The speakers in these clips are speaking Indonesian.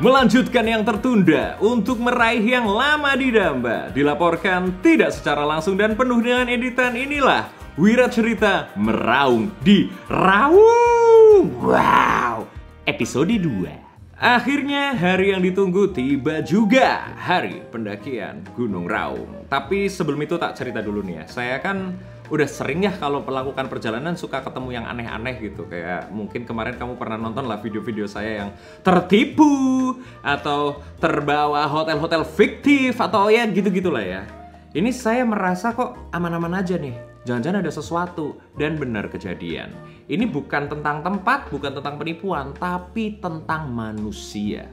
Melanjutkan yang tertunda untuk meraih yang lama didamba. Dilaporkan tidak secara langsung dan penuh dengan editan, inilah Wira Cerita Meraung di Raung. Wow, episode 2. Akhirnya hari yang ditunggu tiba juga, hari pendakian Gunung Raung. Tapi sebelum itu tak cerita dulu nih ya. Saya kan udah sering ya kalau melakukan perjalanan suka ketemu yang aneh-aneh gitu. Kayak mungkin kemarin kamu pernah nonton lah video-video saya yang tertipu atau terbawa hotel-hotel fiktif atau ya gitu-gitulah ya. Ini saya merasa kok aman-aman aja nih. Jangan-jangan ada sesuatu dan benar kejadian. Ini bukan tentang tempat, bukan tentang penipuan, tapi tentang manusia.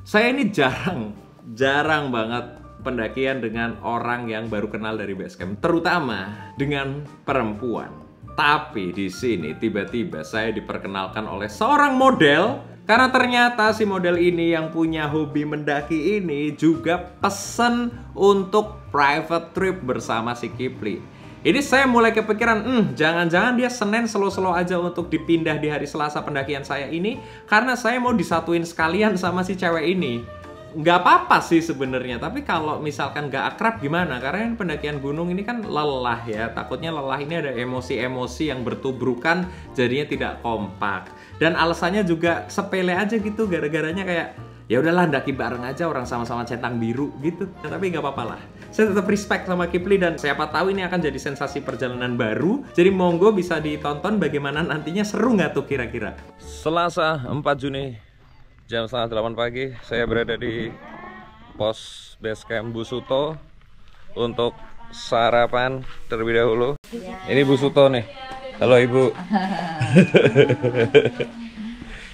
Saya ini jarang banget pendakian dengan orang yang baru kenal dari base camp, terutama dengan perempuan. Tapi di sini tiba-tiba saya diperkenalkan oleh seorang model, karena ternyata si model ini yang punya hobi mendaki ini juga pesen untuk private trip bersama si Kipli. Ini saya mulai kepikiran, jangan-jangan dia Senin slow-slow aja untuk dipindah di hari Selasa pendakian saya ini, karena saya mau disatuin sekalian sama si cewek ini. Nggak apa-apa sih sebenarnya, tapi kalau misalkan nggak akrab gimana? Karena pendakian gunung ini kan lelah ya, takutnya lelah ini ada emosi-emosi yang bertubrukan, jadinya tidak kompak. Dan alasannya juga sepele aja gitu, gara-garanya kayak ya udahlah ndaki bareng aja, orang sama-sama centang biru gitu. Tapi nggak apa-apa lah. Saya tetap respect sama Kipli dan siapa tahu ini akan jadi sensasi perjalanan baru. Jadi monggo bisa ditonton bagaimana nantinya, seru nggak tuh kira-kira. Selasa 4 Juni jam 7:30 pagi, saya berada di pos base camp Bu Suto untuk sarapan terlebih dahulu. Ini Bu Suto nih. Halo Ibu.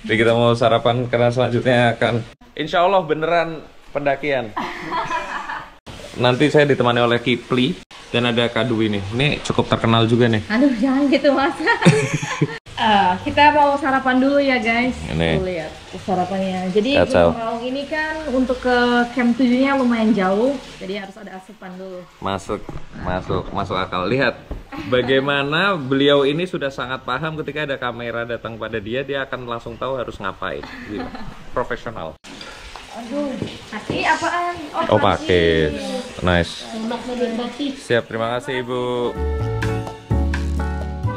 Jadi kita mau sarapan karena selanjutnya akan insya Allah beneran pendakian. Nanti saya ditemani oleh Kipli dan ada Kak Dwi nih. Ini cukup terkenal juga nih. Aduh, jangan gitu Mas. Kita mau sarapan dulu ya guys. Ini. Tuh lihat sarapannya. Jadi Kacau. Gunung Raung ini kan untuk ke camp 7-nya lumayan jauh, jadi harus ada asupan dulu. Masuk akal. Lihat bagaimana beliau ini sudah sangat paham ketika ada kamera datang pada dia akan langsung tahu harus ngapain. Gitu. Profesional. Aduh, kaki apaan? Oh, pakai. Nice. Lemak medium batik. Siap, terima kasih Ibu.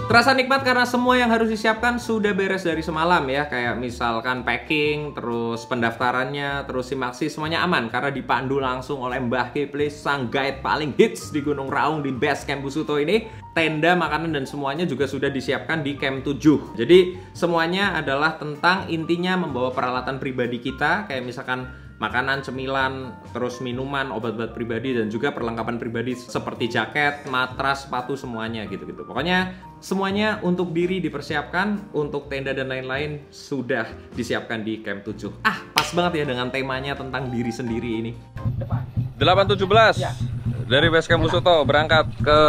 Terasa nikmat karena semua yang harus disiapkan sudah beres dari semalam ya. Kayak misalkan packing, terus pendaftarannya, terus simaksi, semuanya aman. Karena dipandu langsung oleh Mbah Kipli, sang guide paling hits di Gunung Raung di base camp Bu Suto ini. Tenda, makanan, dan semuanya juga sudah disiapkan di camp 7. Jadi semuanya adalah tentang intinya membawa peralatan pribadi kita. Kayak misalkan makanan, cemilan, terus minuman, obat-obat pribadi, dan juga perlengkapan pribadi seperti jaket, matras, sepatu, semuanya gitu-gitu. Pokoknya semuanya untuk diri dipersiapkan, untuk tenda dan lain-lain sudah disiapkan di camp 7. Pas banget ya dengan temanya tentang diri sendiri ini. 8.17 dari base camp Bu Suto berangkat ke...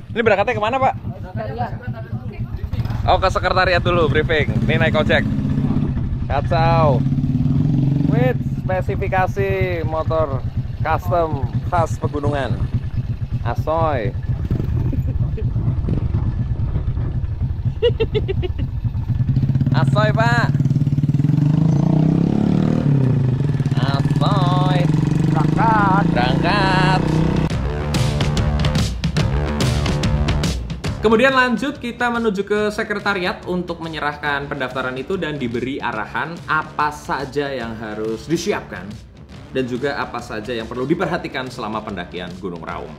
Ini berangkatnya kemana Pak? Oh, ke sekretariat dulu briefing. Ini naik ojek. Kacau. Wait, spesifikasi motor custom khas pegunungan. Asoy. Asoy Pak. Asoy. Berangkat. Kemudian lanjut kita menuju ke sekretariat untuk menyerahkan pendaftaran itu dan diberi arahan apa saja yang harus disiapkan dan juga apa saja yang perlu diperhatikan selama pendakian Gunung Raung.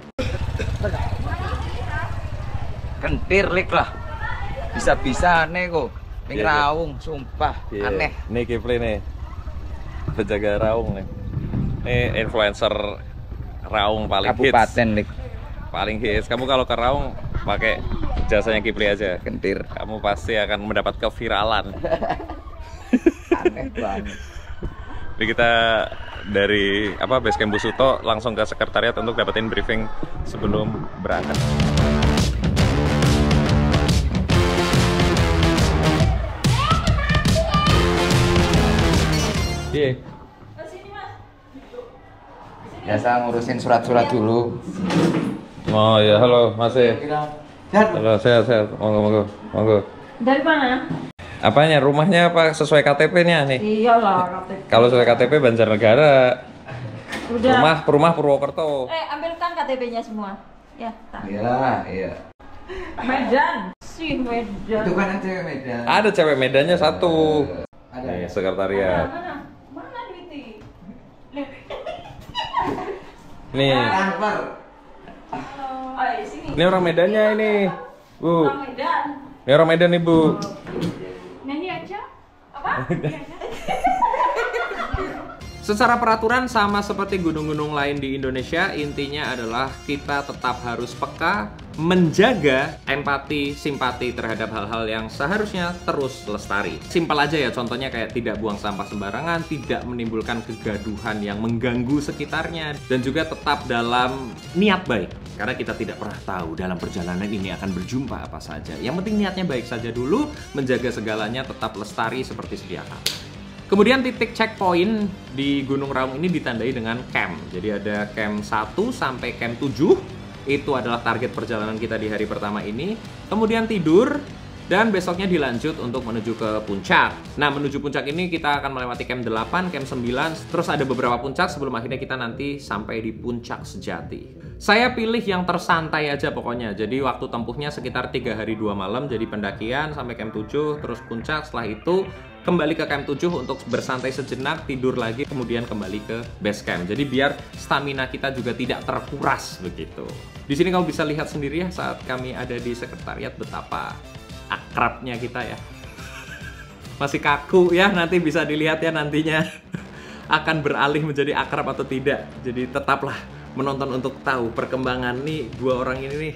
Kentir lik lah. Bisa-bisa aneh kok. Ning Raung, sumpah aneh. Nih Kipli nih. Penjaga Raung nih. Ini influencer Raung paling Kabupaten hits. lik. Paling hits. Kamu kalau ke Raung pakai jasanya Kipli aja. Kentir. Kamu pasti akan mendapat keviralan. Aneh banget. Jadi kita dari base camp Bu Suto langsung ke sekretariat untuk dapetin briefing sebelum berangkat. Iya. Biasa ngurusin surat-surat dulu. Oh ya, halo Mas. Halo, sehat. Monggo. Dari mana? Apanya? Rumahnya apa sesuai KTP-nya nih? Iyalah, KTP. Kalau sesuai KTP Banjarnegara. Udah. Rumah Purwokerto. Ambilkan KTP-nya semua. Ya, tak. Iya. Medan. Si Medan. Itu kan cewek Medan. Ada cewek Medannya satu. Ada. Nih, sekretariat. Mana duitnya? Nih, Transfer. Ayo sini. ini orang Medannya ini. Bu. Orang Medan. Ini orang Medan nih, Bu. Nyanyi aja. Apa? Secara peraturan sama seperti gunung-gunung lain di Indonesia, intinya adalah kita tetap harus peka, menjaga empati, simpati terhadap hal-hal yang seharusnya terus lestari. Simpel aja ya, contohnya kayak tidak buang sampah sembarangan, tidak menimbulkan kegaduhan yang mengganggu sekitarnya, dan juga tetap dalam niat baik. Karena kita tidak pernah tahu dalam perjalanan ini akan berjumpa apa saja. Yang penting niatnya baik saja dulu, menjaga segalanya tetap lestari seperti sedia kala. Kemudian titik checkpoint di Gunung Raung ini ditandai dengan camp. Jadi ada camp 1 sampai camp 7. Itu adalah target perjalanan kita di hari pertama ini. Kemudian tidur dan besoknya dilanjut untuk menuju ke puncak. Nah, menuju puncak ini kita akan melewati camp 8, camp 9, terus ada beberapa puncak sebelum akhirnya kita nanti sampai di puncak sejati. Saya pilih yang tersantai aja pokoknya. Jadi waktu tempuhnya sekitar 3 hari 2 malam. Jadi pendakian sampai camp 7, terus puncak. Setelah itu kembali ke camp 7 untuk bersantai sejenak, tidur lagi, kemudian kembali ke base camp. Jadi biar stamina kita juga tidak terkuras begitu. Di sini kamu bisa lihat sendiri ya saat kami ada di sekretariat betapa akrabnya kita ya. Masih kaku ya, nanti bisa dilihat ya nantinya akan beralih menjadi akrab atau tidak. Jadi tetaplah menonton untuk tahu perkembangan nih dua orang ini nih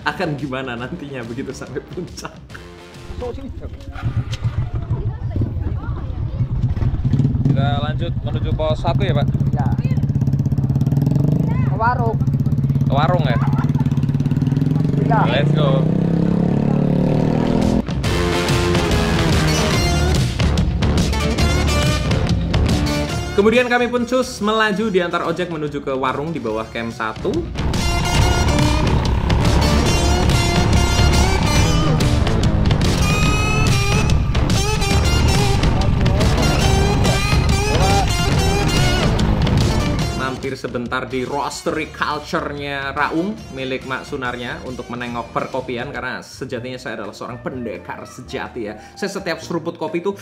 akan gimana nantinya begitu sampai puncak. Kita lanjut menuju pos 1 ya, Pak? Ya. Ke warung. Ke warung ya? Ya. Let's go. Kemudian kami pun cus melaju di antar ojek menuju ke warung di bawah camp 1. Mampir sebentar di roastery culture-nya Raung milik Mak Sunarnya untuk menengok perkopian karena sejatinya saya adalah seorang pendekar sejati ya. Saya setiap seruput kopi itu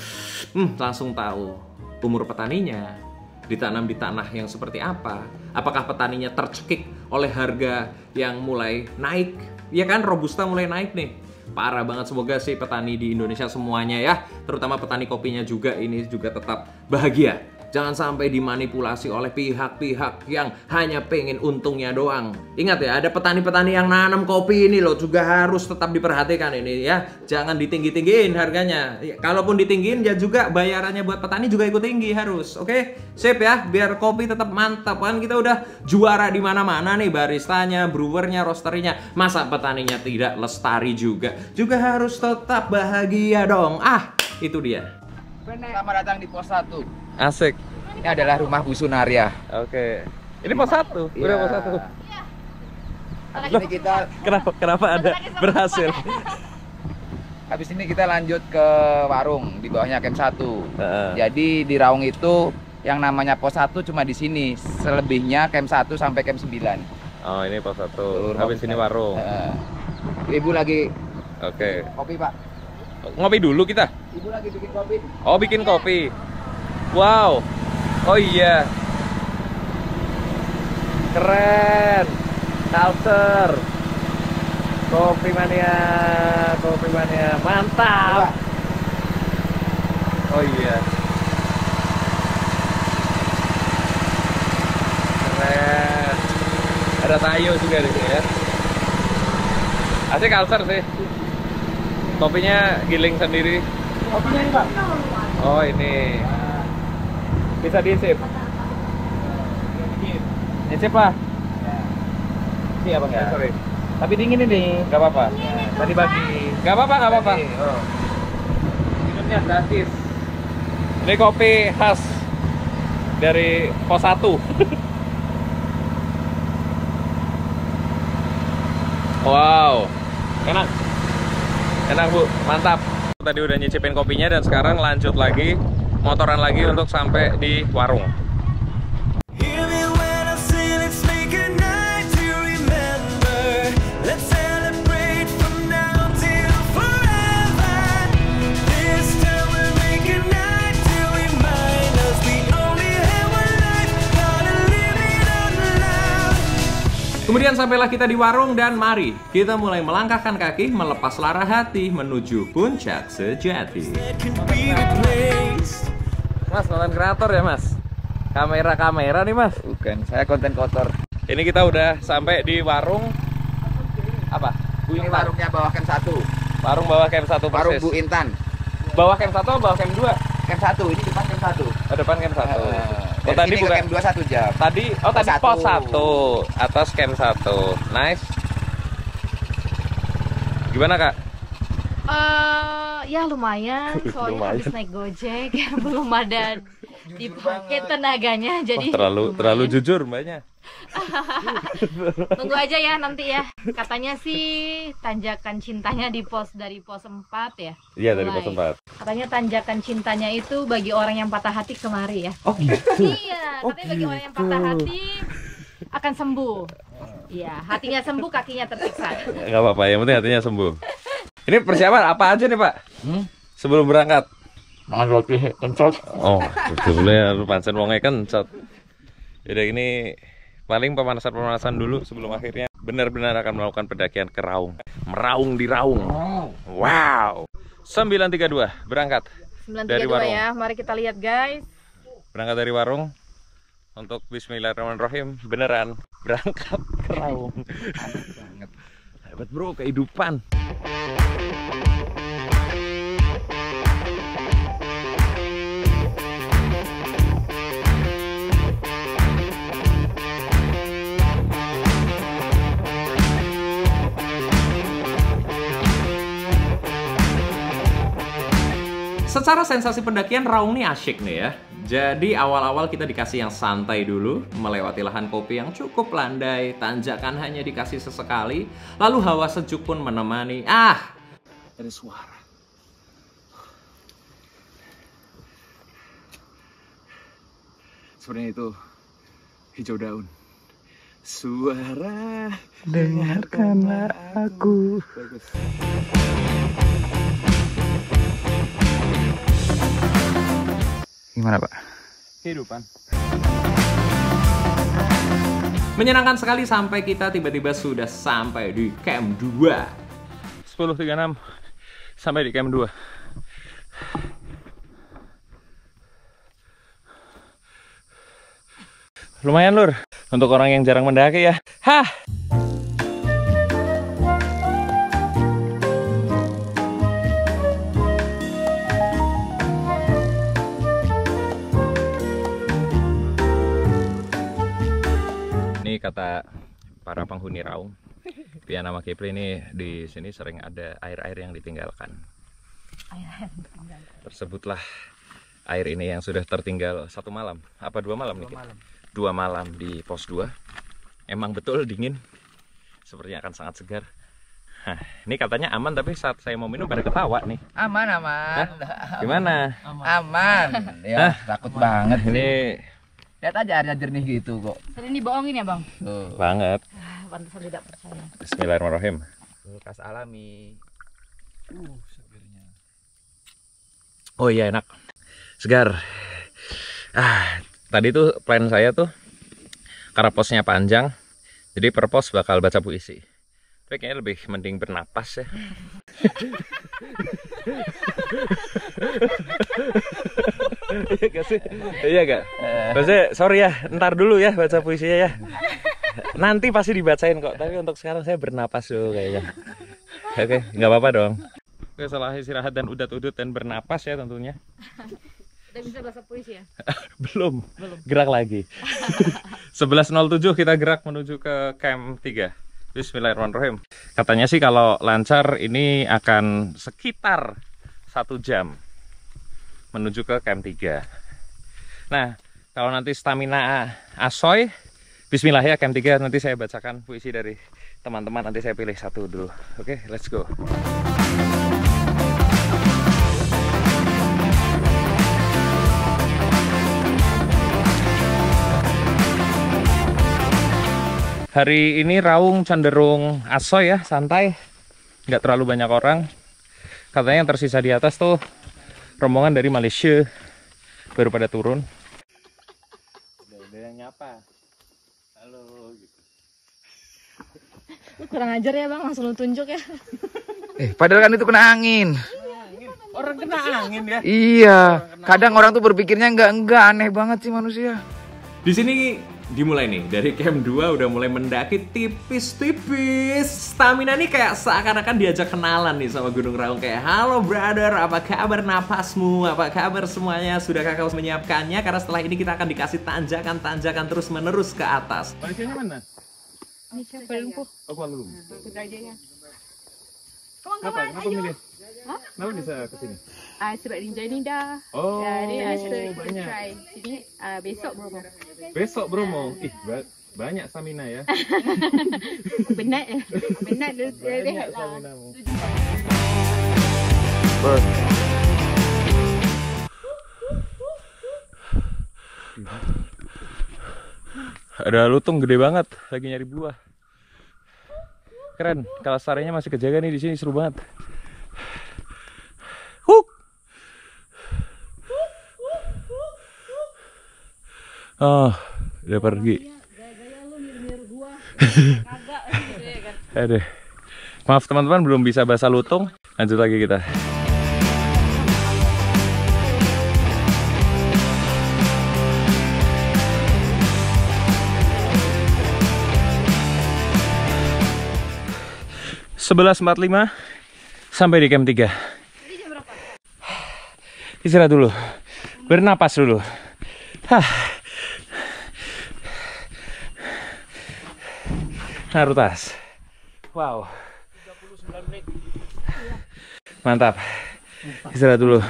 langsung tahu umur petaninya, ditanam di tanah yang seperti apa, apakah petaninya tercekik oleh harga yang mulai naik, ya kan, Robusta mulai naik nih. Parah banget, semoga sih petani di Indonesia semuanya ya, terutama petani kopinya juga ini juga tetap bahagia. Jangan sampai dimanipulasi oleh pihak-pihak yang hanya pengen untungnya doang. Ingat ya, ada petani-petani yang nanam kopi ini loh, juga harus tetap diperhatikan ini ya. Jangan ditinggi-tinggiin harganya. Kalaupun ditinggiin ya juga bayarannya buat petani juga ikut tinggi harus. Oke? Sip ya, biar kopi tetap mantap. Kan kita udah juara di mana-mana nih, baristanya, brewernya, roasterinya. Masa petaninya tidak lestari juga? Juga harus tetap bahagia dong. Ah, itu dia. Selamat datang di pos 1. Asik. Ini adalah rumah Bu Sunaria. Oke. Ini pos 1. Udah pos 1. Habis ini kita Kenapa ada berhasil? habis ini kita lanjut ke warung di bawahnya camp 1. Jadi di Raung itu yang namanya pos 1 cuma di sini. Selebihnya camp 1 sampai camp 9. Oh, ini pos 1. Habis ini warung. Ibu lagi Oke. kopi, Pak. Ngopi dulu kita. Ibu lagi bikin kopi. Oh, bikin kopi. Wow. Oh iya. Keren. Culture. Kopi mania. Kopi mania. Mantap. Oh iya. Keren. Ada tayo juga di sini ya. Asik culture sih. Kopinya giling sendiri. Kopinya ini, Pak. Oh, ini. Bisa diisip. Isip lah. Iya, Bang. Ya. Sorry. Tapi dingin ini. Gak apa-apa. Tadi pagi. Gak apa-apa, gak apa-apa. Oh. Minumnya gratis. Ini kopi khas dari pos 1. Wow. Enak. Enak, Bu. Mantap. tadi udah nyicipin kopinya dan sekarang lanjut lagi motoran lagi untuk sampai di warung. Kemudian sampailah kita di warung dan mari kita mulai melangkahkan kaki melepas lara hati menuju puncak sejati. Mas, konten kreator ya Mas? Kamera nih Mas? Bukan, saya konten kotor. Ini kita udah sampai di warung apa? Bu Ini Intan. warungnya bawah camp 1. Warung bawah camp 1 Warung persis. Bu Intan. Bawah camp 1 atau bawah camp 2? Camp 1, ini depan camp 1. Oh, depan camp 1. Oh, Dari tadi sini ke bukan camp 2 1 jam. tadi Pos pos 1. 1 atas camp 1. Nice. Gimana Kak? Ya lumayan, soalnya habis naik Gojek belum ada dipakai tenaganya, jadi Terlalu jujur Mbaknya. tunggu aja ya nanti ya. Katanya sih tanjakan cintanya dari pos 4 ya. Iya, dari Mulai. pos 4. Katanya tanjakan cintanya itu bagi orang yang patah hati kemari ya. Oh gitu. Iya, katanya bagi orang yang patah hati akan sembuh. Iya, hatinya sembuh, kakinya tersiksa. Enggak apa-apa, yang penting hatinya sembuh. Ini persiapan apa aja nih Pak? Sebelum berangkat? Makan roti kencot. Oh, sebetulnya lu pancen wongnya kencot. Jadi ini paling pemanasan dulu sebelum akhirnya benar-benar akan melakukan pendakian ke Raung. Meraung di Raung. Wow. 932 berangkat. 932 Dari warung. ya, mari kita lihat guys. Berangkat dari warung untuk Bismillahirrahmanirrahim. Beneran berangkat ke Raung. Hebat bro, kehidupan. Secara sensasi pendakian Raung nih asyik nih ya. Jadi awal-awal kita dikasih yang santai dulu, melewati lahan kopi yang cukup landai, tanjakan hanya dikasih sesekali, lalu hawa sejuk pun menemani. Ada suara. Sebenarnya itu hijau daun. Suara dengarkanlah aku. Bagus. Gimana Pak? Kehidupan. Menyenangkan sekali sampai kita tiba-tiba sudah sampai di camp 2. 10.36 sampai di camp 2. Lumayan lur, untuk orang yang jarang mendaki ya. Hah! Ini kata para penghuni Raung, Pia nama Kipli ini di sini sering ada air-air yang ditinggalkan. Tersebutlah air ini yang sudah tertinggal 1 malam. Apa 2 malam nih? 2 malam di pos 2. Emang betul dingin. Sepertinya akan sangat segar. Nah, ini katanya aman, tapi saat saya mau minum pada ketawa nih. Aman. Hah? Gimana? Aman. Ya, takut banget Ini lihat aja airnya jernih gitu kok. Sering dibohongin ya bang? Tuh. banget. Pantesan tidak percaya. Bismillahirrahmanirrahim. Kulkas alami. Segernya. Oh iya, enak. Segar. Tadi tuh plan saya tuh karena posnya panjang, jadi per pos bakal baca puisi. Tapi kayaknya lebih mending bernapas ya. Iya gak sih? Iya gak? Maksudnya sorry ya, ntar dulu ya baca puisinya ya. Nanti pasti dibacain kok, tapi untuk sekarang saya bernapas dulu kayaknya. Oke, nggak apa-apa dong. Oke, setelah istirahat dan udat-udut dan bernapas ya tentunya. Udah bisa bahasa puisi ya? Belum. Gerak lagi. 11.07 kita gerak menuju ke camp 3. Bismillahirrahmanirrahim. Katanya sih kalau lancar ini akan sekitar 1 jam menuju ke camp 3. Nah, kalau nanti stamina asoy, bismillah ya camp 3, nanti saya bacakan puisi dari teman-teman, nanti saya pilih 1 dulu. Oke, let's go. Hari ini Raung cenderung asoy ya, santai. Nggak terlalu banyak orang. Katanya yang tersisa di atas tuh rombongan dari Malaysia. Baru pada turun. Udah yang nyapa. Halo gitu. Lu kurang ajar ya Bang, langsung lu tunjuk ya. Padahal kan itu kena angin. Orang kena angin ya. Iya, kadang orang tuh berpikirnya enggak, aneh banget sih manusia. Di sini dimulai nih, dari camp 2 udah mulai mendaki tipis-tipis. Stamina nih kayak seakan-akan diajak kenalan nih sama Gunung Raung. Kayak, halo brother, apa kabar napasmu? Apa kabar semuanya? Sudahkah kau menyiapkannya? Karena setelah ini kita akan dikasih tanjakan-tanjakan terus menerus ke atas. Malaysianya mana? Malaysia, Kuala Lumpur. Oh, Kuala Lumpur. Putrajaya. Kenapa milih? Kenapa bisa ke sini? Sebab Rinjai ni dah. Oh, banyak. Jadi besok Bromo. Besok Bromo. Ih, banyak stamina ya. Penat Banyak staminamu. Ada lutung gede banget, lagi nyari buah. Keren, kalau sarenya masih kejaga nih di sini, seru banget. Huk. Oh, udah pergi. Aduh. Maaf teman-teman, belum bisa bahasa lutung. Lanjut lagi kita. Sebelas 45 sampai di camp 3. Istirahat dulu, bernapas dulu. Naruh tas. Wow. 39 menit. Mantap. Istirahat dulu.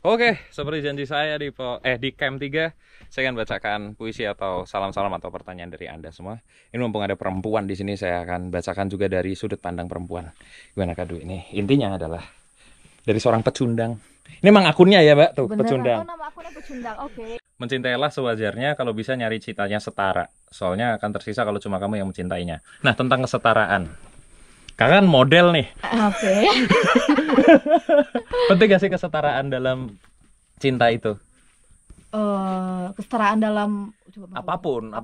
Oke, seperti janji saya di camp 3, saya akan bacakan puisi atau salam-salam atau pertanyaan dari Anda semua. Ini mumpung ada perempuan di sini, saya akan bacakan juga dari sudut pandang perempuan. Gimana Kadu ini? Intinya adalah dari seorang pecundang. Ini emang akunnya ya, Mbak? Tuh, beneran, pecundang. nama akunnya pecundang. Oke. Mencintailah sewajarnya, kalau bisa nyari cintanya setara. Soalnya akan tersisa kalau cuma kamu yang mencintainya. Nah, tentang kesetaraan. Kakak kan model nih. Oke. Penting gak sih kesetaraan dalam cinta itu? Kesetaraan dalam apapun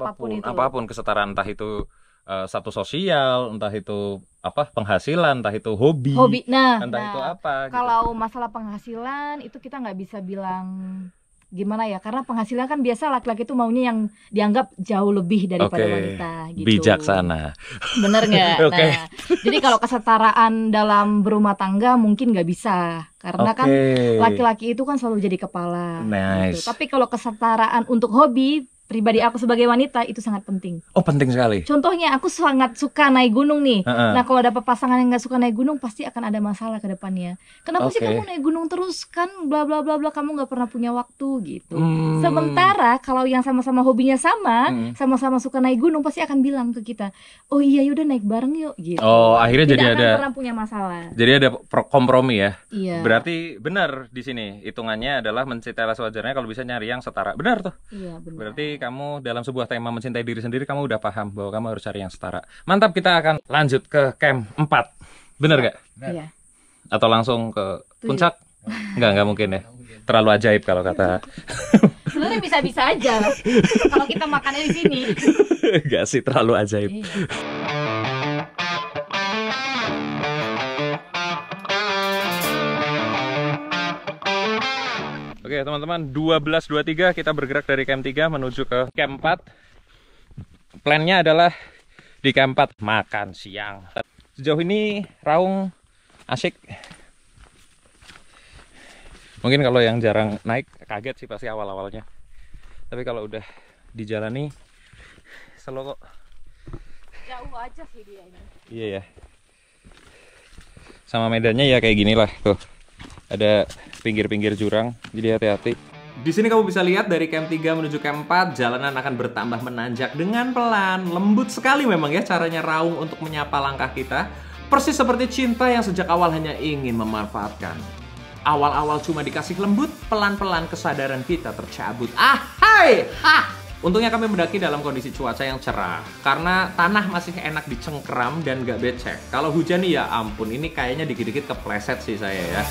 kesetaraan, entah itu status sosial, entah itu penghasilan, entah itu hobi. Entah itu apa. Kalau masalah penghasilan itu kita nggak bisa bilang gimana ya, karena penghasilan kan biasa laki-laki itu maunya yang dianggap jauh lebih daripada wanita gitu. Bijaksana. Bener nggak? Nah, jadi kalau kesetaraan dalam berumah tangga mungkin nggak bisa, karena kan laki-laki itu kan selalu jadi kepala. Nice. Gitu. Tapi kalau kesetaraan untuk hobi, pribadi aku sebagai wanita itu sangat penting. Oh, penting sekali. Contohnya aku sangat suka naik gunung nih. Nah, kalau ada pasangan yang nggak suka naik gunung, pasti akan ada masalah ke depannya. Kenapa sih kamu naik gunung terus, kan bla bla bla bla, kamu nggak pernah punya waktu gitu. Sementara kalau yang sama-sama hobinya sama-sama suka naik gunung, pasti akan bilang ke kita, oh iya yaudah naik bareng yuk gitu. Oh, akhirnya tidak jadi akan ada pernah punya masalah. Jadi ada kompromi ya. Iya. Berarti benar di sini hitungannya adalah mencintailah sewajarnya, kalau bisa nyari yang setara. Benar tuh. Iya, benar. Berarti kamu dalam sebuah tema mencintai diri sendiri, kamu udah paham bahwa kamu harus cari yang setara. Mantap, kita akan lanjut ke camp 4. Bener gak? Iya. Atau langsung ke puncak? Enggak mungkin ya. Terlalu ajaib kalau kata. Sebenarnya bisa-bisa aja lah. Kalau kita makannya di sini. Enggak sih, terlalu ajaib. Iya. Oke teman-teman, 12.23 kita bergerak dari camp 3 menuju ke camp 4. Plannya adalah di camp 4 makan siang. Sejauh ini Raung asik. Mungkin kalau yang jarang naik kaget sih pasti awal-awalnya. Tapi kalau udah dijalani slow kok. Jauh aja sih dia ini. Iya ya. Sama medannya ya kayak gini lah tuh. Ada pinggir-pinggir jurang, jadi hati-hati. Di sini kamu bisa lihat dari camp 3 menuju camp 4, jalanan akan bertambah menanjak dengan pelan. Lembut sekali memang ya caranya Raung untuk menyapa langkah kita. Persis seperti cinta yang sejak awal hanya ingin memanfaatkan. Awal-awal cuma dikasih lembut, pelan-pelan kesadaran kita tercabut. Hai! Untungnya kami mendaki dalam kondisi cuaca yang cerah, karena tanah masih enak dicengkram dan gak becek. Kalau hujan nih ya ampun, ini kayaknya dikit-dikit kepleset sih saya ya.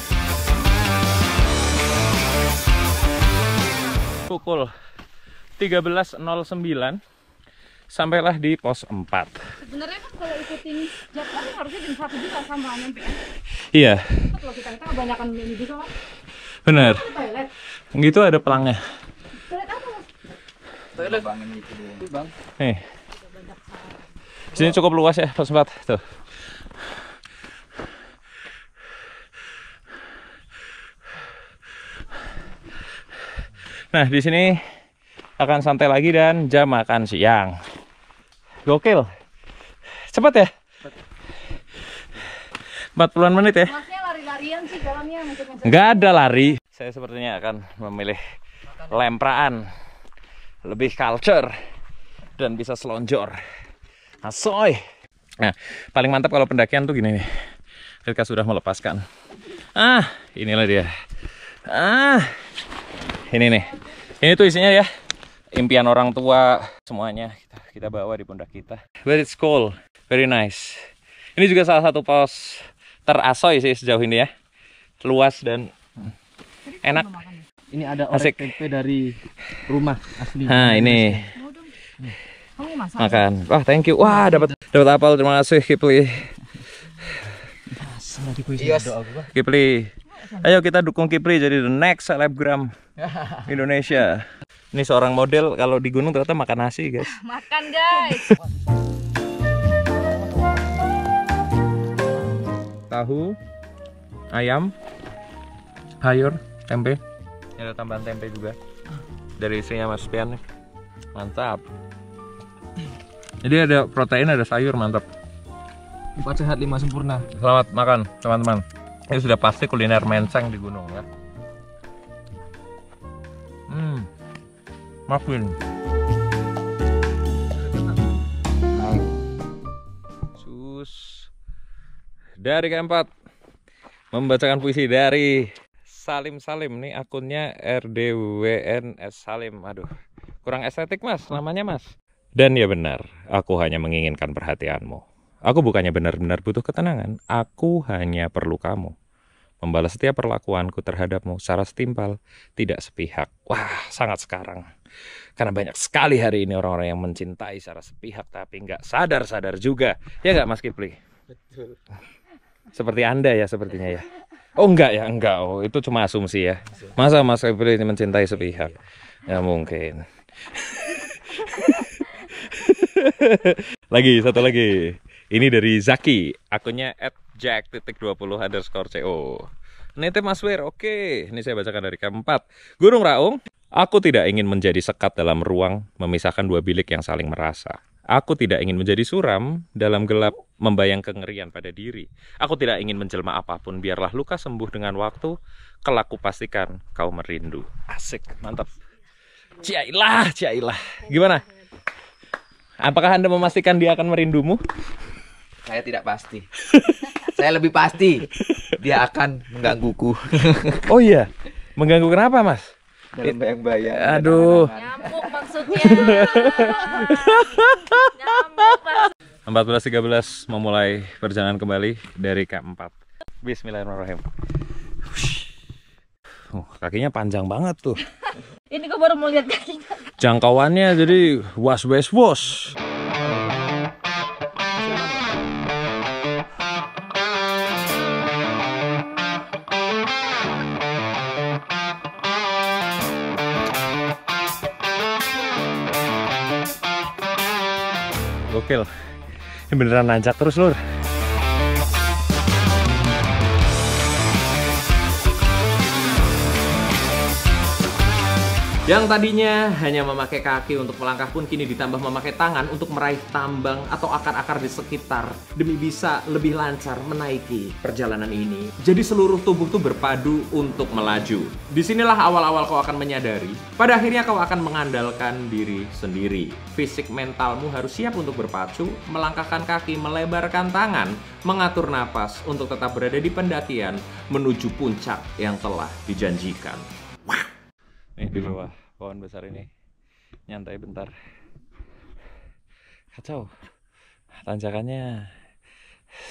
Pukul 13.09 sampailah di pos 4. Sebenarnya kan kalau ikutin jadwal harusnya jam 1 juga sama nyampe kan? Iya. Kalau kita kebanyakan ini juga kan? Bener. Toilet. Gitu ada pelangnya. Toilet apa? Toilet bangin itu bang. Nih. Sini cukup luas ya pos 4 tuh. Nah, di sini akan santai lagi dan jam makan siang. Gokil. Cepat ya? 40-an menit ya? Masnya lari-larian sih jalannya. Nggak ada lari. Saya sepertinya akan memilih lempraan. Lebih culture. Dan bisa selonjor. Asoy. Nah, paling mantap kalau pendakian tuh gini nih. Ketika sudah melepaskan. Inilah dia. Ini nih. Ini tuh isinya ya. Impian orang tua semuanya kita bawa di pundak kita. But it's cool, very nice. Ini juga salah satu pos terasoy sih sejauh ini ya. Luas dan enak. Ini ada orek tempe dari rumah asli. Nah, ini. Kamu masak? Makan. Wah, thank you. Wah, dapat apel. Terima kasih Kipli. Kipli. Ayo kita dukung Kipli jadi the next selebgram Indonesia. Ini seorang model kalau di gunung ternyata makan nasi, guys. Makan, guys. Tahu, ayam, sayur, tempe. Ini ada tambahan tempe juga dari istrinya Mas Pian nih. Mantap. Jadi ada protein, ada sayur, mantap. 4 sehat 5 sempurna. Selamat makan, teman-teman. Ini sudah pasti kuliner menseng di gunung ya. Makin. Dari keempat membacakan puisi dari Salim nih, akunnya RDWNS Salim. Aduh, kurang estetik mas namanya mas. Dan ya benar, aku hanya menginginkan perhatianmu. Aku bukannya benar-benar butuh ketenangan, aku hanya perlu kamu. Membalas setiap perlakuanku terhadapmu secara setimpal, tidak sepihak. Wah, sangat sekarang. Karena banyak sekali hari ini orang-orang yang mencintai secara sepihak tapi nggak sadar-sadar juga. Ya nggak Mas Kipli? Betul. Seperti Anda ya sepertinya ya. Oh enggak ya, enggak. Oh, itu cuma asumsi ya. Masa Mas Kipli mencintai sepihak? Ya mungkin. Satu lagi. Ini dari Zaki, akunnya @jack_20_co. Nitip Mas Wir, oke. Ini saya bacakan dari keempat. Gunung Raung. Aku tidak ingin menjadi sekat dalam ruang, memisahkan dua bilik yang saling merasa. Aku tidak ingin menjadi suram dalam gelap, membayang kengerian pada diri. Aku tidak ingin menjelma apapun, biarlah luka sembuh dengan waktu. Kelak ku pastikan kau merindu. Asik, mantap. Ciailah. Gimana? Apakah Anda memastikan dia akan merindumu? Saya tidak pasti. Saya lebih pasti dia akan menggangguku. Oh iya, mengganggu kenapa mas? Dalam bayang-bayang. Aduh. Nyamuk maksudnya. Nyamuk. 14.13 memulai perjalanan kembali dari K4. Bismillahirrahmanirrahim. Kakinya panjang banget tuh. Ini gue baru mau lihat kakinya. Jangkauannya jadi was. Gokil. Ini beneran nanjak terus lur. Yang tadinya hanya memakai kaki untuk melangkah pun kini ditambah memakai tangan untuk meraih tambang atau akar-akar di sekitar demi bisa lebih lancar menaiki perjalanan ini. Jadi seluruh tubuh tuh berpadu untuk melaju. Disinilah awal-awal kau akan menyadari, pada akhirnya kau akan mengandalkan diri sendiri. Fisik mentalmu harus siap untuk berpacu, melangkahkan kaki, melebarkan tangan, mengatur napas untuk tetap berada di pendakian menuju puncak yang telah dijanjikan. Nih di bawah pohon besar ini nyantai bentar. Kacau, tanjakannya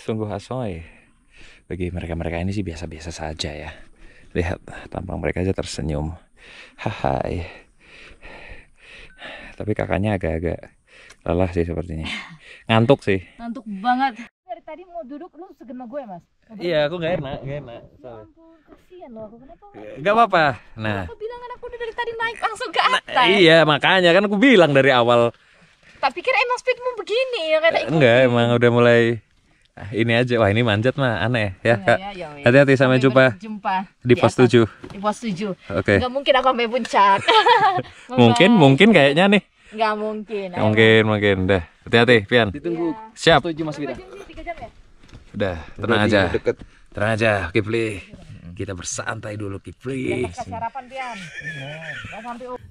sungguh asoy. Bagi mereka-mereka ini sih biasa-biasa saja ya. Lihat tampang mereka aja tersenyum. Hai. Tapi kakaknya agak-agak lelah sih sepertinya. Ngantuk sih. Ngantuk banget. Dari tadi mau duduk lu segen sama gue, Mas. Iya, aku nggak enak. Ya ampun, kasihan loh aku. Kenapa? Nggak apa-apa. Nah. Aku bilang kan aku udah dari tadi naik langsung ke atas. Iya, makanya kan aku bilang dari awal. Tak pikir emang speedmu begini ya kata enggak, emang udah mulai ini aja. Wah, ini manjat mah aneh ya, Kak. Hati-hati, sampai jumpa di pos 7. Di pos 7. Oke. Enggak mungkin aku sampai puncak. mungkin kayaknya nih. Enggak mungkin. Mungkin. Dah. Hati-hati, Pian. Ditunggu. Siap. 7 Mas Wira. 3 jam ya? Udah, tenang aja. Tenang aja, Kipli. Kita bersantai dulu, Kipli. Sarapan, Pian.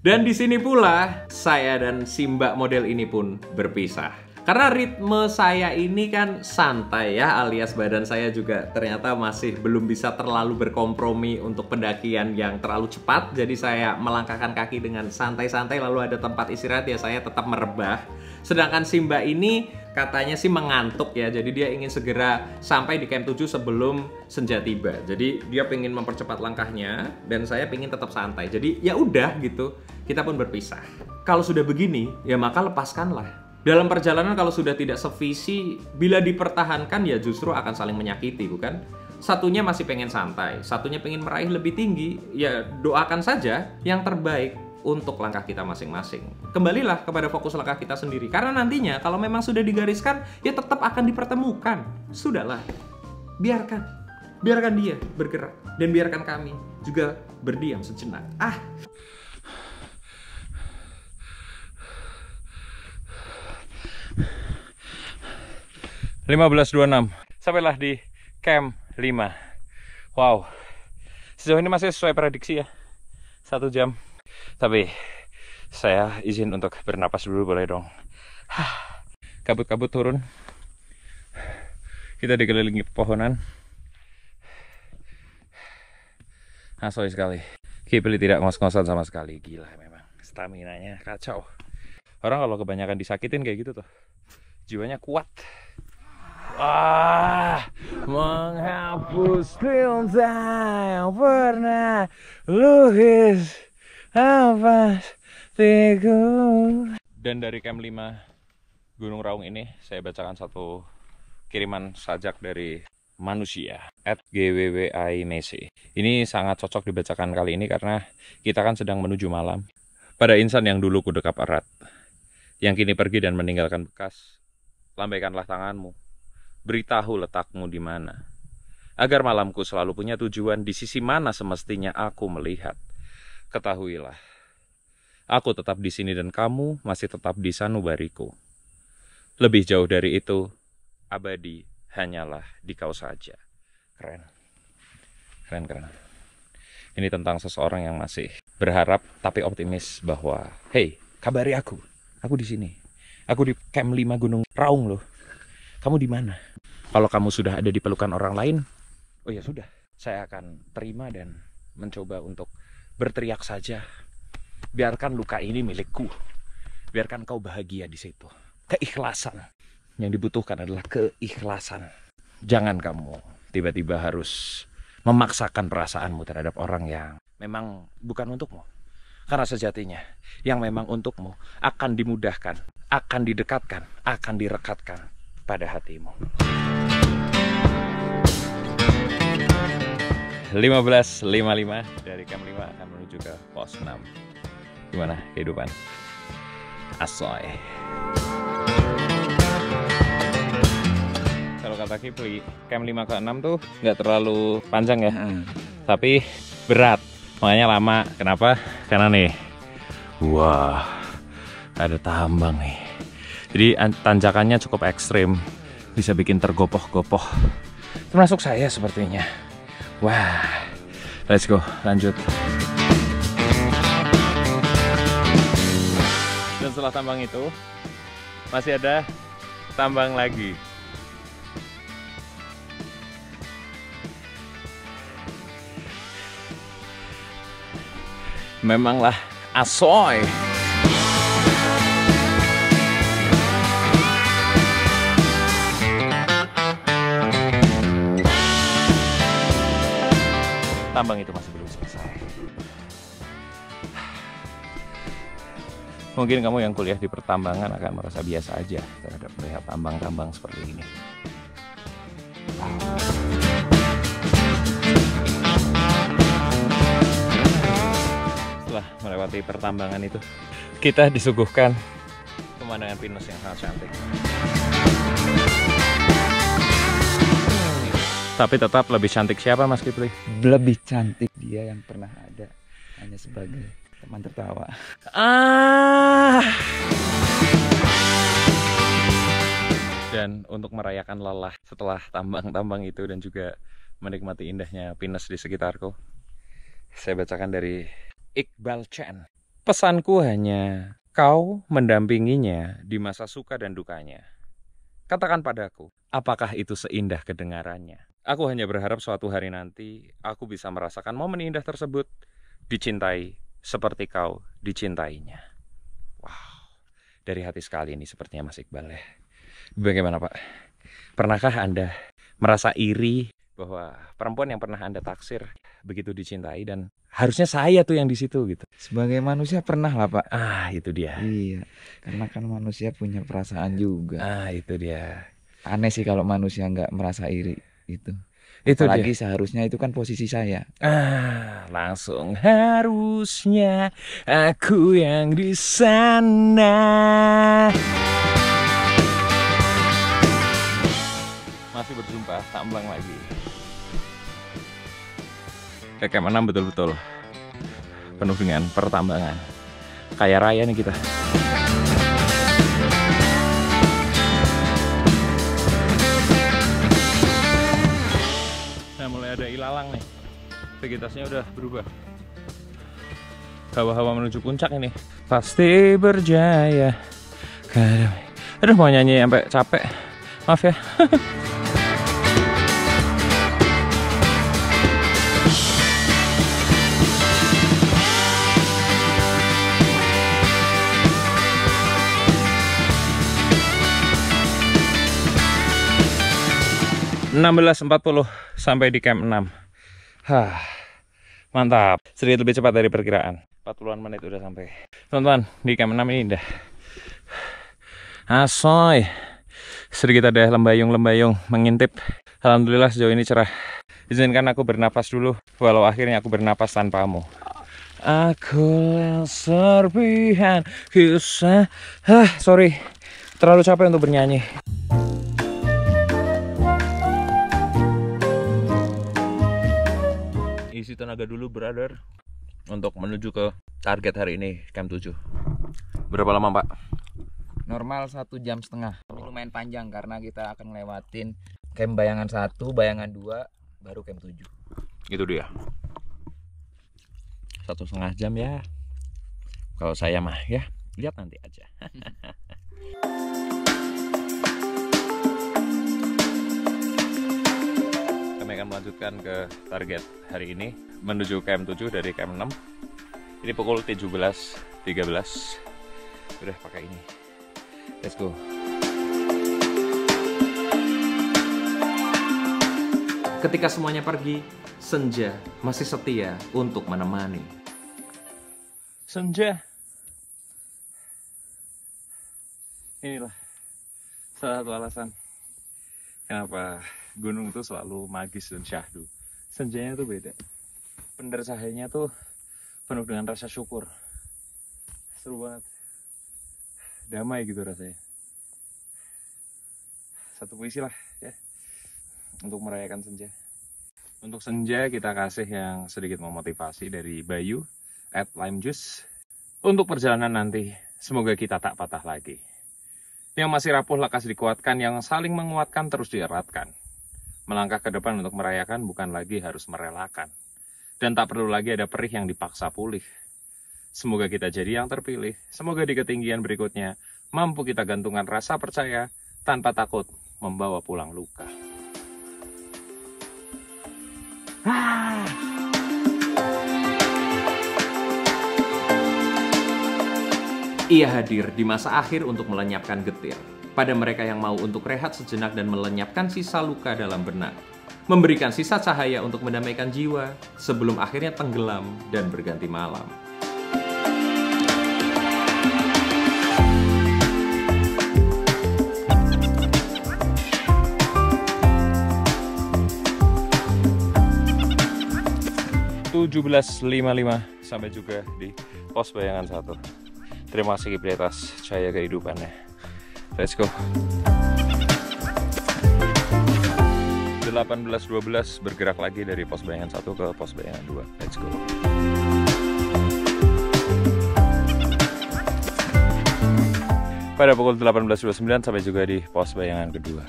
Dan di sini pula saya dan si Mbak model ini pun berpisah. Karena ritme saya ini kan santai ya, alias badan saya juga ternyata masih belum bisa terlalu berkompromi untuk pendakian yang terlalu cepat. Jadi saya melangkahkan kaki dengan santai-santai, lalu ada tempat istirahat ya saya tetap merebah. Sedangkan si Mbak ini katanya sih mengantuk ya, jadi dia ingin segera sampai di camp 7 sebelum senja tiba. Jadi dia pengen mempercepat langkahnya dan saya pengen tetap santai. Jadi ya udah gitu, kita pun berpisah. Kalau sudah begini, ya maka lepaskanlah. Dalam perjalanan kalau sudah tidak sevisi, bila dipertahankan ya justru akan saling menyakiti, bukan? Satunya masih pengen santai, satunya pengen meraih lebih tinggi, ya doakan saja yang terbaik untuk langkah kita masing-masing. Kembalilah kepada fokus langkah kita sendiri, karena nantinya kalau memang sudah digariskan, ya tetap akan dipertemukan. Sudahlah, biarkan dia bergerak, dan biarkan kami juga berdiam sejenak. 15.26 sampailah di camp 5. Wow, sejauh ini masih sesuai prediksi ya, 1 jam. Tapi saya izin untuk bernapas dulu, boleh dong. Kabut-kabut turun, kita dikelilingi pepohonan. Asoy sekali. Kipli tidak ngos-ngosan sama sekali. Gila memang, stamina-nya kacau. Orang kalau kebanyakan disakitin kayak gitu tuh, jiwanya kuat. Menghapus tinta yang pernah lukis nafas tiku. Dan dari camp 5 Gunung Raung ini saya bacakan satu kiriman sajak dari manusia @gwwimesi. Ini sangat cocok dibacakan kali ini karena kita kan sedang menuju malam. Pada insan yang dulu kudekap erat, yang kini pergi dan meninggalkan bekas, lambaikanlah tanganmu. Beritahu letakmu di mana, agar malamku selalu punya tujuan di sisi mana semestinya aku melihat. Ketahuilah, aku tetap di sini dan kamu masih tetap di sanubariku. Lebih jauh dari itu, abadi hanyalah di kau saja. Keren. Ini tentang seseorang yang masih berharap tapi optimis bahwa, hey, kabari aku di sini. Aku di camp 5 Gunung Raung loh. Kamu di mana? Kalau kamu sudah ada di pelukan orang lain, oh ya sudah, saya akan terima dan mencoba untuk berteriak saja. Biarkan luka ini milikku. Biarkan kau bahagia di situ. Keikhlasan. Yang dibutuhkan adalah keikhlasan. Jangan kamu tiba-tiba harus memaksakan perasaanmu terhadap orang yang memang bukan untukmu. Karena sejatinya, yang memang untukmu akan dimudahkan, akan didekatkan, akan direkatkan pada hatimu. 15.55 dari camp 5 akan menuju ke pos 6. Gimana kehidupan? Asoy. Kalau kata Kipli, camp 5 ke 6 tuh nggak terlalu panjang ya, tapi berat, makanya lama. Kenapa? Karena nih Wah, ada tambang nih. Jadi tanjakannya cukup ekstrim, bisa bikin tergopoh-gopoh. Termasuk saya sepertinya. Wah, let's go, lanjut. Dan setelah tambang itu, masih ada tambang lagi. Memanglah asoy. Tambang itu masih belum selesai. Mungkin kamu yang kuliah di pertambangan akan merasa biasa aja terhadap melihat tambang-tambang seperti ini. Setelah melewati pertambangan itu, kita disuguhkan pemandangan pinus yang sangat cantik. Tapi tetap lebih cantik siapa, Mas Kipli? Lebih cantik dia yang pernah ada, hanya sebagai teman tertawa. Dan untuk merayakan lelah setelah tambang-tambang itu dan juga menikmati indahnya pinus di sekitarku, saya bacakan dari Iqbal Chan. Pesanku hanya kau mendampinginya di masa suka dan dukanya. Katakan padaku, apakah itu seindah kedengarannya? Aku hanya berharap suatu hari nanti aku bisa merasakan momen indah tersebut, dicintai seperti kau dicintainya. Wow, dari hati sekali ini sepertinya Mas Iqbal ya. Bagaimana Pak? Pernahkah Anda merasa iri bahwa perempuan yang pernah Anda taksir begitu dicintai dan harusnya saya tuh yang di situ gitu? Sebagai manusia pernah lah Pak. Itu dia. Iya, karena kan manusia punya perasaan juga. Itu dia. Aneh sih kalau manusia nggak merasa iri itu. Itu apalagi dia. Seharusnya itu kan posisi saya. Langsung harusnya aku yang di sana. Masih berjumpa tambang lagi. Camp 6 betul-betul penuh dengan pertambangan. Kaya raya nih kita. Nah, mulai ada ilalang nih. Vegetasinya udah berubah. Hawa-hawa menuju puncak ini. Pasti berjaya. Aduh, mau nyanyi sampai capek. Maaf ya. 16.40 sampai di camp 6. Mantap, sedikit lebih cepat dari perkiraan. 40-an menit udah sampai. Teman-teman, di camp 6 ini indah. Asoy. Sedikit ada lembayung-lembayung mengintip. Alhamdulillah sejauh ini cerah. Izinkan aku bernapas dulu, walau akhirnya aku bernapas tanpamu. Aku yang serpihan kisah. Sorry, terlalu capek untuk bernyanyi. Isi tenaga dulu, brother, untuk menuju ke target hari ini, camp 7. Berapa lama, Pak? Normal 1,5 jam. Ini lumayan panjang karena kita akan ngelewatin camp bayangan 1, bayangan 2, baru camp 7. Itu dia. 1,5 jam ya. Kalau saya mah ya, lihat nanti aja. Kami akan melanjutkan ke target hari ini, menuju camp 7 dari camp 6. Ini pukul 17.13. Udah pakai ini. Let's go. Ketika semuanya pergi, senja masih setia untuk menemani. Senja. Inilah salah satu alasan kenapa gunung itu selalu magis dan syahdu. Senjanya tuh beda. Pendersahainya tuh penuh dengan rasa syukur. Seru banget. Damai gitu rasanya. Satu puisi lah ya untuk merayakan senja. Untuk senja kita kasih yang sedikit memotivasi dari Bayu @limejuice. Untuk perjalanan nanti, semoga kita tak patah lagi. Yang masih rapuh lekas dikuatkan, yang saling menguatkan terus dieratkan. Melangkah ke depan untuk merayakan bukan lagi harus merelakan. Dan tak perlu lagi ada perih yang dipaksa pulih. Semoga kita jadi yang terpilih. Semoga di ketinggian berikutnya mampu kita gantungkan rasa percaya tanpa takut membawa pulang luka. Ia hadir di masa akhir untuk melenyapkan getir. Pada mereka yang mau untuk rehat sejenak dan melenyapkan sisa luka dalam benak. Memberikan sisa cahaya untuk mendamaikan jiwa sebelum akhirnya tenggelam dan berganti malam. Sampai juga di pos bayangan 1. Terima kasih Kipri atas cahaya kehidupannya. Let's go. 18.12 bergerak lagi dari pos bayangan 1 ke pos bayangan 2. Let's go. Pada pukul 18.29 sampai juga di pos bayangan kedua.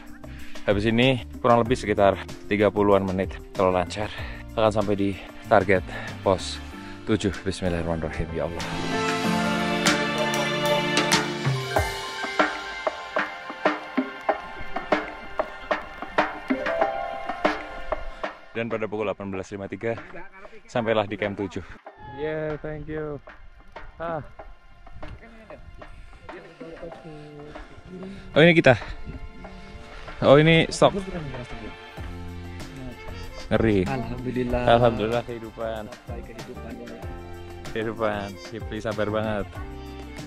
Habis ini kurang lebih sekitar 30-an menit kalau lancar akan sampai di target pos 7. Bismillahirrahmanirrahim. Ya Allah. Dan pada pukul 18.53 sampailah di camp 7. Yeah, thank you. Oh ini kita. Oh ini stok. Ngeri. Alhamdulillah. Alhamdulillah kehidupan. Kipri sabar banget.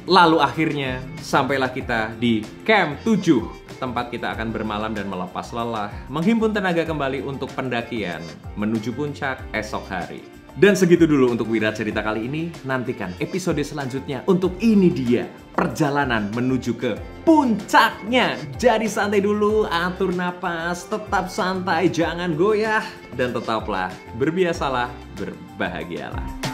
Lalu akhirnya sampailah kita di camp 7. Tempat kita akan bermalam dan melepas lelah, menghimpun tenaga kembali untuk pendakian menuju puncak esok hari. Dan segitu dulu untuk Wira Cerita kali ini. Nantikan episode selanjutnya. Untuk ini dia perjalanan menuju ke puncaknya. Jadi santai dulu, atur napas, tetap santai, jangan goyah, dan tetaplah berbiasalah, berbahagialah.